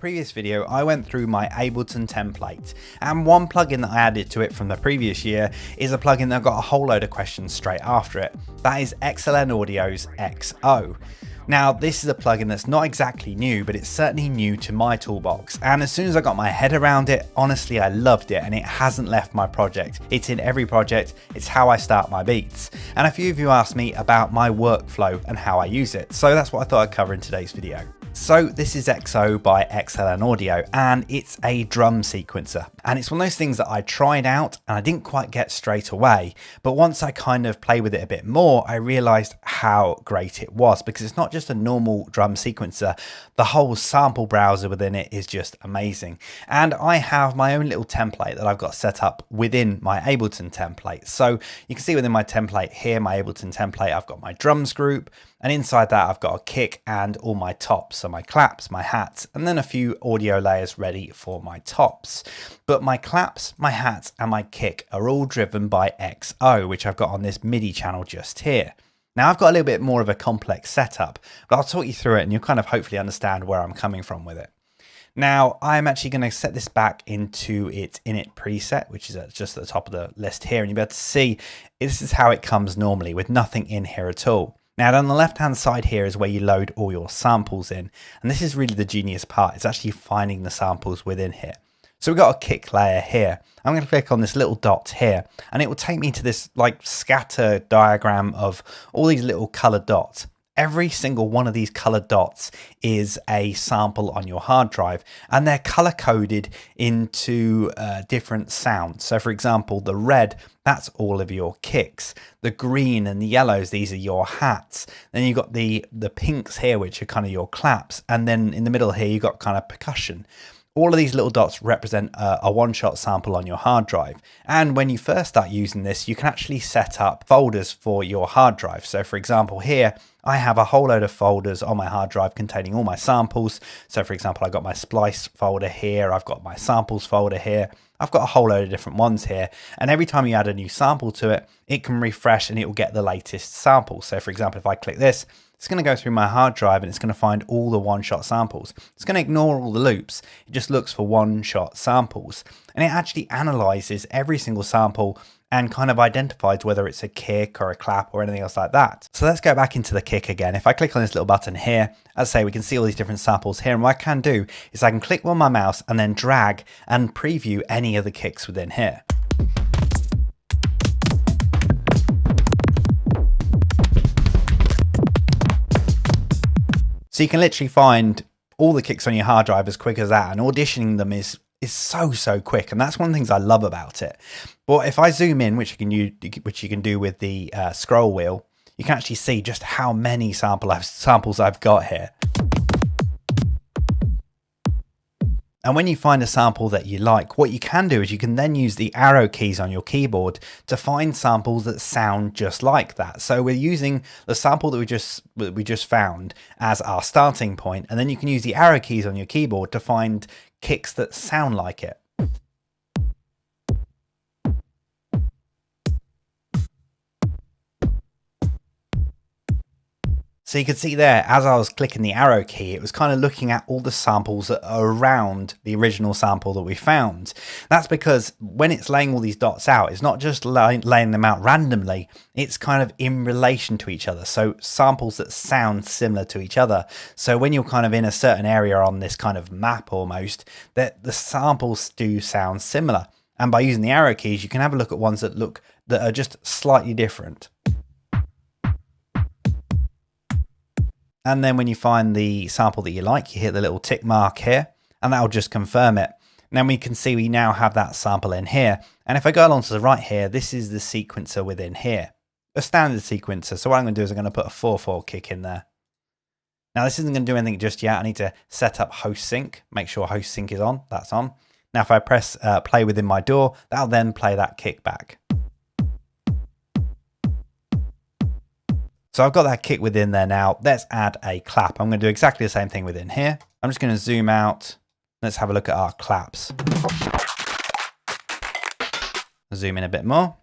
previous video, I went through my Ableton template, and one plugin that I added to it from the previous year is a plugin that got a whole load of questions straight after it. That is XLN Audio's XO. Now, this is a plugin that's not exactly new, but it's certainly new to my toolbox. And as soon as I got my head around it, honestly, I loved it, and it hasn't left my project. It's in every project. It's how I start my beats. And a few of you asked me about my workflow and how I use it. So that's what I thought I'd cover in today's video. So this is XO by XLN Audio, and it's a drum sequencer. And it's one of those things that I tried out and I didn't quite get straight away. But once I kind of play with it a bit more, I realized how great it was, because it's not just a normal drum sequencer. The whole sample browser within it is just amazing. And I have my own little template that I've got set up within my Ableton template. So you can see within my template here, my Ableton template, I've got my drums group. And inside that, I've got a kick and all my tops. So my claps, my hats, and then a few audio layers ready for my tops. But my claps, my hats, and my kick are all driven by XO, which I've got on this MIDI channel just here. Now, I've got a little bit more of a complex setup, but I'll talk you through it and you'll kind of hopefully understand where I'm coming from with it. Now, I'm actually going to set this back into its init preset, which is just at the top of the list here. And you'll be able to see this is how it comes normally with nothing in here at all. Now, on the left-hand side here is where you load all your samples in. And this is really the genius part. It's actually finding the samples within here. So we've got a kick layer here. I'm going to click on this little dot here, and it will take me to this like scatter diagram of all these little colored dots. Every single one of these colored dots is a sample on your hard drive, and they're color coded into different sounds. So for example, the red, that's all of your kicks. The green and the yellows, these are your hats. Then you've got the pinks here, which are kind of your claps. And then in the middle here, you've got kind of percussion. All of these little dots represent a one-shot sample on your hard drive. And when you first start using this, you can actually set up folders for your hard drive. So for example, here, I have a whole load of folders on my hard drive containing all my samples. So for example, I've got my splice folder here. I've got my samples folder here. I've got a whole load of different ones here. And every time you add a new sample to it, it can refresh and it will get the latest sample. So for example, if I click this, it's going to go through my hard drive and it's going to find all the one-shot samples. It's going to ignore all the loops. It just looks for one-shot samples. And it actually analyzes every single sample and kind of identifies whether it's a kick or a clap or anything else like that. So let's go back into the kick again. If I click on this little button here, as I say, we can see all these different samples here. And what I can do is I can click on my mouse and then drag and preview any of the kicks within here. So you can literally find all the kicks on your hard drive as quick as that, and auditioning them is so quick, and that's one of the things I love about it. But if I zoom in, which you can do with the scroll wheel, you can actually see just how many samples I've got here. And when you find a sample that you like, what you can do is you can then use the arrow keys on your keyboard to find samples that sound just like that. So we're using the sample that we just found as our starting point, and then you can use the arrow keys on your keyboard to find kicks that sound like it. So you can see there, as I was clicking the arrow key, it was kind of looking at all the samples that are around the original sample that we found. That's because when it's laying all these dots out, it's not just laying them out randomly, it's kind of in relation to each other. So samples that sound similar to each other. So when you're kind of in a certain area on this kind of map almost, that the samples do sound similar. And by using the arrow keys, you can have a look at ones that are just slightly different. And then when you find the sample that you like, you hit the little tick mark here, and that'll just confirm it. And then we can see we now have that sample in here. And if I go along to the right here, this is the sequencer within here, a standard sequencer. So what I'm going to do is I'm going to put a 4/4 kick in there. Now this isn't going to do anything just yet. I need to set up host sync, make sure host sync is on. That's on. Now if I press play within my DAW, that'll then play that kick back. So I've got that kick within there now. Let's add a clap. I'm going to do exactly the same thing within here. I'm just going to zoom out. Let's have a look at our claps. Zoom in a bit more.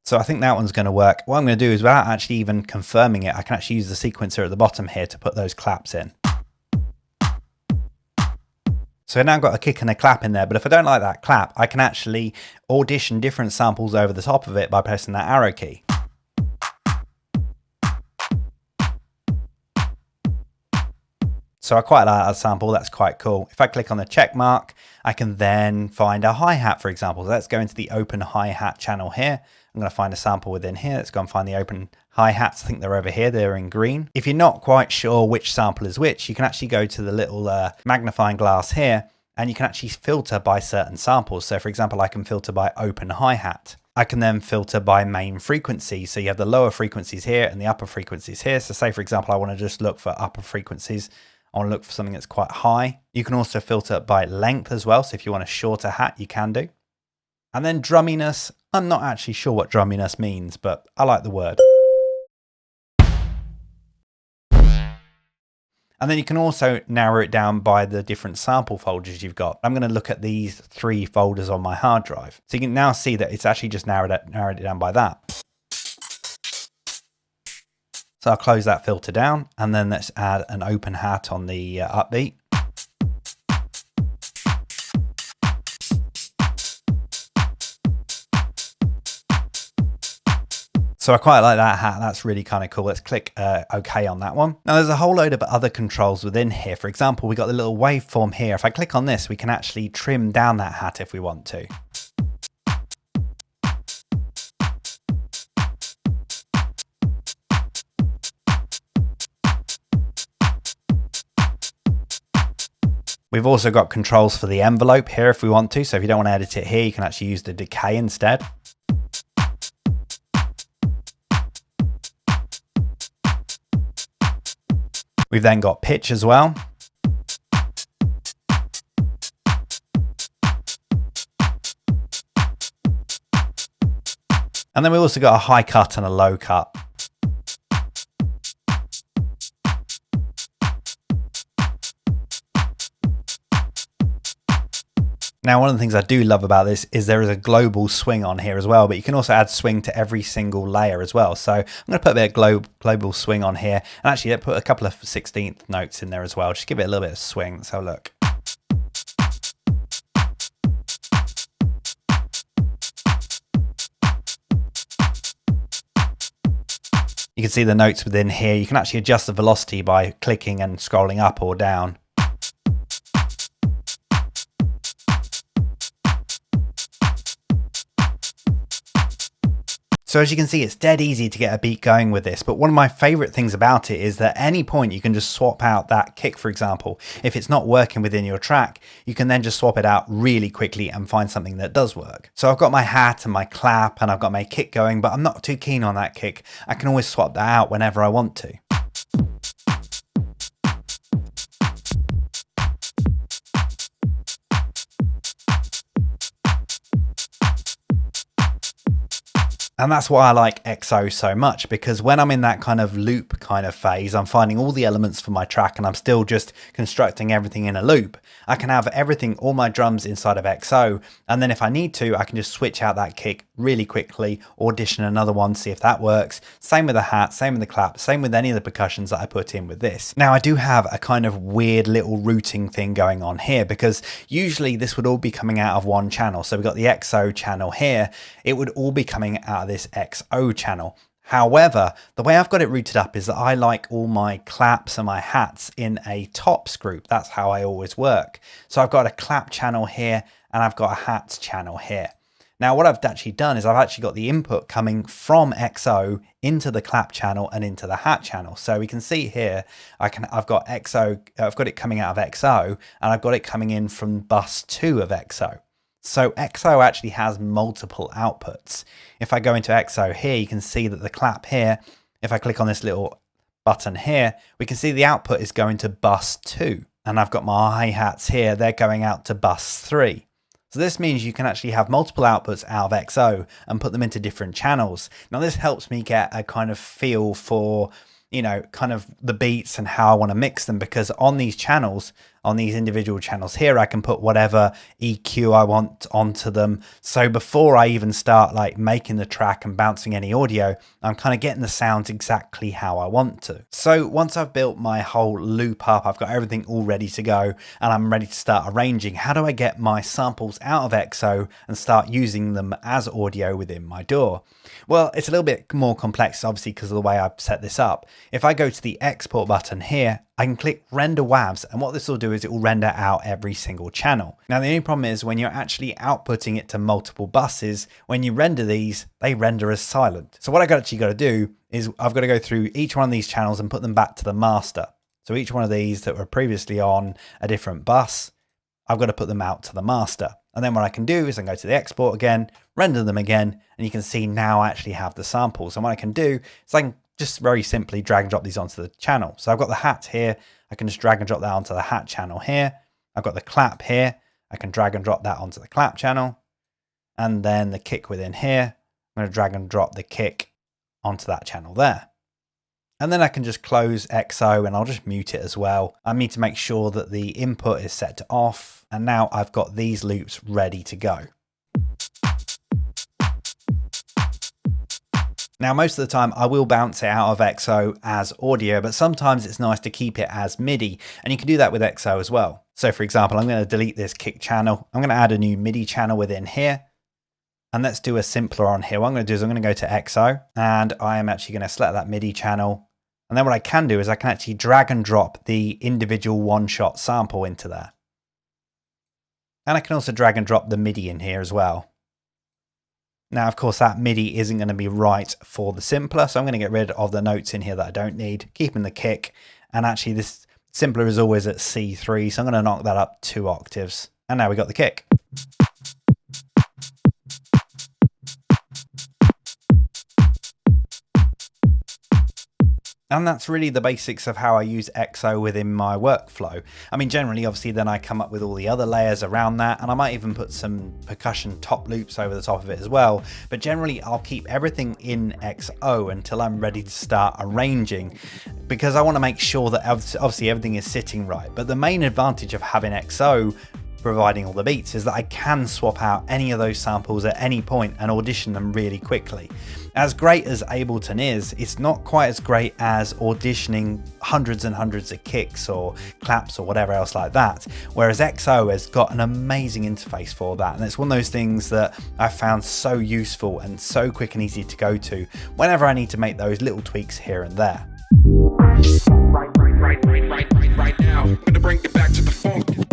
So I think that one's going to work. What I'm going to do is, without actually even confirming it, I can actually use the sequencer at the bottom here to put those claps in. So I've now got a kick and a clap in there, but if I don't like that clap, I can actually audition different samples over the top of it by pressing that arrow key. So I quite like that sample, that's quite cool. If I click on the check mark, I can then find a hi-hat, for example. So let's go into the open hi-hat channel here. I'm going to find a sample within here. Let's go and find the open hi-hats. I think they're over here. They're in green. If you're not quite sure which sample is which, you can actually go to the little magnifying glass here, and you can actually filter by certain samples. So for example, I can filter by open hi-hat. I can then filter by main frequency. So you have the lower frequencies here and the upper frequencies here. So say, for example, I want to just look for upper frequencies. I want to look for something that's quite high. You can also filter by length as well. So if you want a shorter hat, you can do. And then drumminess. I'm not actually sure what drumminess means, but I like the word. And then you can also narrow it down by the different sample folders you've got. I'm going to look at these 3 folders on my hard drive. So you can now see that it's actually just narrowed it down by that. So I'll close that filter down, and then let's add an open hat on the upbeat. So I quite like that hat, that's really kind of cool. Let's click OK on that one. Now there's a whole load of other controls within here. For example, we got the little waveform here. If I click on this, we can actually trim down that hat if we want to. We've also got controls for the envelope here if we want to. So if you don't want to edit it here, you can actually use the decay instead. We've then got pitch as well. And then we also got a high cut and a low cut. Now, one of the things I do love about this is there is a global swing on here as well, but you can also add swing to every single layer as well. So I'm going to put a bit of global swing on here, and actually put a couple of 16th notes in there as well. Just give it a little bit of swing. Let's have a look. You can see the notes within here. You can actually adjust the velocity by clicking and scrolling up or down. So as you can see, it's dead easy to get a beat going with this, but one of my favorite things about it is that at any point you can just swap out that kick, for example. If it's not working within your track, you can then just swap it out really quickly and find something that does work. So I've got my hat and my clap and I've got my kick going, but I'm not too keen on that kick. I can always swap that out whenever I want to. And that's why I like XO so much, because when I'm in that kind of loop kind of phase, I'm finding all the elements for my track and I'm still just constructing everything in a loop. I can have everything, all my drums inside of XO. And then if I need to, I can just switch out that kick really quickly, audition another one, see if that works. Same with the hat, same with the clap, same with any of the percussions that I put in with this. Now I do have a kind of weird little routing thing going on here, because usually this would all be coming out of one channel. So we've got the XO channel here. It would all be coming out of this XO channel. However, the way I've got it routed up is that I like all my claps and my hats in a tops group. That's how I always work. So I've got a clap channel here and I've got a hats channel here. Now what I've actually done is I've actually got the input coming from XO into the clap channel and into the hat channel. So we can see here, I've got XO, I've got it coming out of XO and I've got it coming in from bus 2 of XO. So XO actually has multiple outputs. If I go into XO here, you can see that the clap here, if I click on this little button here, we can see the output is going to bus 2. And I've got my hi-hats here, they're going out to bus 3. So this means you can actually have multiple outputs out of XO and put them into different channels. Now this helps me get a kind of feel for, you know, kind of the beats and how I want to mix them, because on these channels, on these individual channels here, I can put whatever EQ I want onto them. So before I even start like making the track and bouncing any audio, I'm kind of getting the sounds exactly how I want to. So once I've built my whole loop up, I've got everything all ready to go and I'm ready to start arranging. How do I get my samples out of XO and start using them as audio within my DAW? Well, it's a little bit more complex, obviously, because of the way I've set this up. If I go to the export button here, I can click render WAVs, and what this will do is it will render out every single channel. Now, the only problem is when you're actually outputting it to multiple buses, when you render these, they render as silent. So what I've actually got to do is I've got to go through each one of these channels and put them back to the master. So each one of these that were previously on a different bus, I've got to put them out to the master. And then what I can do is I can go to the export again, render them again, and you can see now I actually have the samples. And what I can do is I can just very simply drag and drop these onto the channel. So I've got the hat here. I can just drag and drop that onto the hat channel here. I've got the clap here. I can drag and drop that onto the clap channel. And then the kick within here, I'm going to drag and drop the kick onto that channel there. And then I can just close XO and I'll just mute it as well. I need to make sure that the input is set to off. And now I've got these loops ready to go. Now, most of the time I will bounce it out of XO as audio, but sometimes it's nice to keep it as MIDI, and you can do that with XO as well. So for example, I'm going to delete this kick channel. I'm going to add a new MIDI channel within here, and let's do a simpler on here. What I'm going to do is I'm going to go to XO, and I am actually going to select that MIDI channel. And then what I can do is I can actually drag and drop the individual one-shot sample into there. And I can also drag and drop the MIDI in here as well. Now, of course, that MIDI isn't going to be right for the simpler, so I'm going to get rid of the notes in here that I don't need, keeping the kick. And actually, this simpler is always at C3, so I'm going to knock that up 2 octaves. And now we got the kick. And that's really the basics of how I use XO within my workflow. I mean, generally, obviously, then I come up with all the other layers around that, and I might even put some percussion top loops over the top of it as well. But generally, I'll keep everything in XO until I'm ready to start arranging, because I want to make sure that obviously everything is sitting right. But the main advantage of having XO providing all the beats is that I can swap out any of those samples at any point and audition them really quickly. As great as Ableton is, it's not quite as great as auditioning hundreds and hundreds of kicks or claps or whatever else like that, whereas XO has got an amazing interface for that, and it's one of those things that I found so useful and so quick and easy to go to whenever I need to make those little tweaks here and there. Right now, I'm gonna bring it back to the funk.